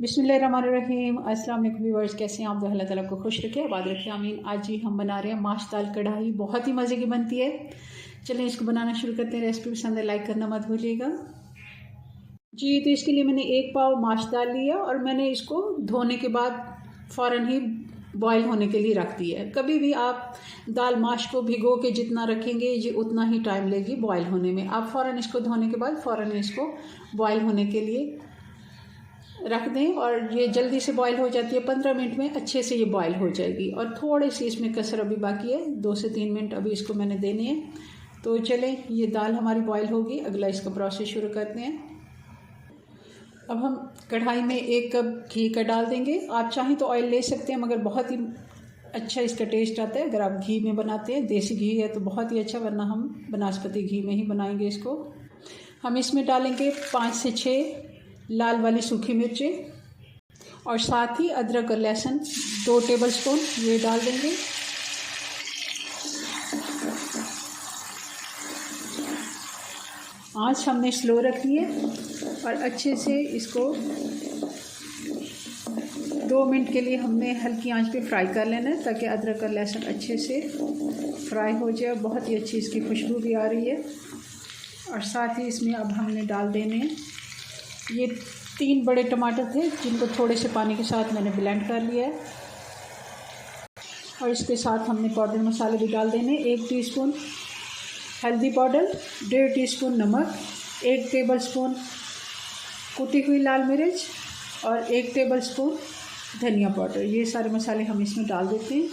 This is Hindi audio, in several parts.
बिस्मिल्लाहिर्रहमानिर्रहीम। अस्सलाम वालेकुम व्यूअर्स, कैसे हैं आप? अल्लाह ताला को खुश रखे, आबाद रखे, आमीन। आज ही हम बना रहे हैं माश दाल कढ़ाई, बहुत ही मज़े की बनती है। चलें इसको बनाना शुरू करते हैं। रेसिपी पसंद है लाइक करना मत भूलिएगा जी। तो इसके लिए मैंने 1 पाव माश दाल लिया और मैंने इसको धोने के बाद फ़ौरन ही बॉयल होने के लिए रख दिया है। कभी भी आप दाल माश को भिगो के जितना रखेंगे ये उतना ही टाइम लेगी बॉयल होने में। आप फ़ौरन इसको धोने के बाद फ़ौरन इसको बॉयल होने के लिए रख दें और ये जल्दी से बॉयल हो जाती है। 15 मिनट में अच्छे से ये बॉयल हो जाएगी। और थोड़े सी इसमें कसर अभी बाकी है, 2 से 3 मिनट अभी इसको मैंने देनी है। तो चलें, ये दाल हमारी बॉयल होगी, अगला इसका प्रोसेस शुरू करते हैं। अब हम कढ़ाई में 1 कप घी का डाल देंगे। आप चाहें तो ऑयल ले सकते हैं, मगर बहुत ही अच्छा इसका टेस्ट आता है अगर आप घी में बनाते हैं। देसी घी है तो बहुत ही अच्छा, वरना हम बनास्पति घी में ही बनाएंगे इसको। हम इसमें डालेंगे 5 से 6 लाल वाली सूखी मिर्चें और साथ ही अदरक और लहसुन 2 टेबलस्पून ये डाल देंगे। आँच हमने स्लो रखी है और अच्छे से इसको 2 मिनट के लिए हमने हल्की आंच पे फ्राई कर लेना है, ताकि अदरक और लहसुन अच्छे से फ्राई हो जाए। बहुत ही अच्छी इसकी खुशबू भी आ रही है। और साथ ही इसमें अब हमने डाल देने हैं ये 3 बड़े टमाटर थे, जिनको थोड़े से पानी के साथ मैंने ब्लेंड कर लिया है। और इसके साथ हमने पाउडर मसाले भी डाल देने। 1 टीस्पून हल्दी पाउडर, 1.5 टीस्पून नमक, 1 टेबलस्पून कुटी हुई लाल मिर्च और 1 टेबलस्पून धनिया पाउडर। ये सारे मसाले हम इसमें डाल देते हैं।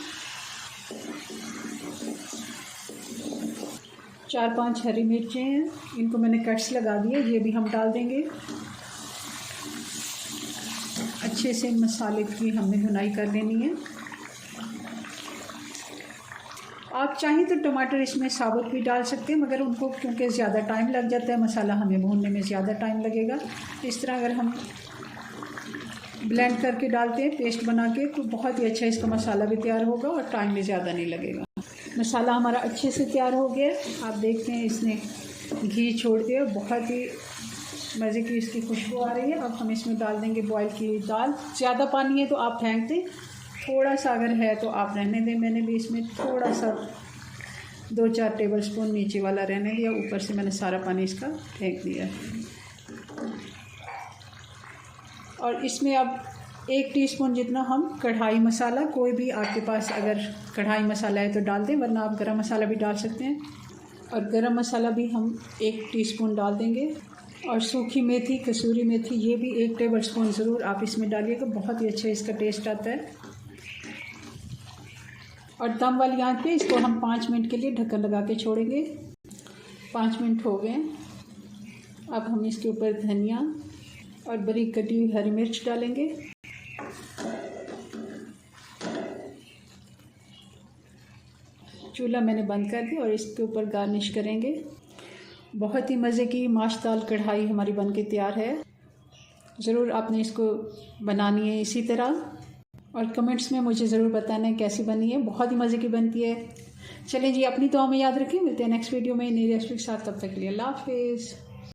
4-5 हरी मिर्चें हैं, इनको मैंने कट्स लगा दिए, ये भी हम डाल देंगे। अच्छे से मसाले की हमने भुनाई कर लेनी है। आप चाहें तो टमाटर इसमें साबुत भी डाल सकते हैं, मगर उनको क्योंकि ज़्यादा टाइम लग जाता है, मसाला हमें भूनने में ज़्यादा टाइम लगेगा। इस तरह अगर हम ब्लेंड करके डालते हैं पेस्ट बना के, तो बहुत ही अच्छा इसका मसाला भी तैयार होगा और टाइम भी ज़्यादा नहीं लगेगा। मसाला हमारा अच्छे से तैयार हो गया। आप देखते हैं इसने घी छोड़ दिया, बहुत ही मज़े की इसकी खुशबू आ रही है। अब हम इसमें डाल देंगे बॉयल की दाल। ज़्यादा पानी है तो आप फेंक दें, थोड़ा सा अगर है तो आप रहने दें। मैंने भी इसमें थोड़ा सा 2-4 टेबलस्पून नीचे वाला रहने दिया, ऊपर से मैंने सारा पानी इसका फेंक दिया। और इसमें अब 1 टीस्पून जितना हम कढ़ाई मसाला, कोई भी आपके पास अगर कढ़ाई मसाला है तो डाल दें, वरना आप गरम मसाला भी डाल सकते हैं। और गरम मसाला भी हम 1 टीस्पून डाल देंगे। और सूखी मेथी, कसूरी मेथी, ये भी 1 टेबलस्पून ज़रूर आप इसमें डालिएगा, बहुत ही अच्छा इसका टेस्ट आता है। और दम वाली आंच पे इसको हम 5 मिनट के लिए ढक्कन लगा के छोड़ेंगे। 5 मिनट हो गए। अब हम इसके ऊपर धनिया और बारीक कटी हुई हरी मिर्च डालेंगे। चूल्हा मैंने बंद कर दिया और इसके ऊपर गार्निश करेंगे। बहुत ही मज़े की माश दाल कढ़ाई हमारी बनके तैयार है। ज़रूर आपने इसको बनानी है इसी तरह, और कमेंट्स में मुझे ज़रूर बताना है कैसी बनी है। बहुत ही मज़े की बनती है। चलें जी, अपनी दुआ में याद रखें। मिलते हैं नेक्स्ट वीडियो में नई रेसिपी के साथ। तब तक के लिए अल्लाह हाफिज़।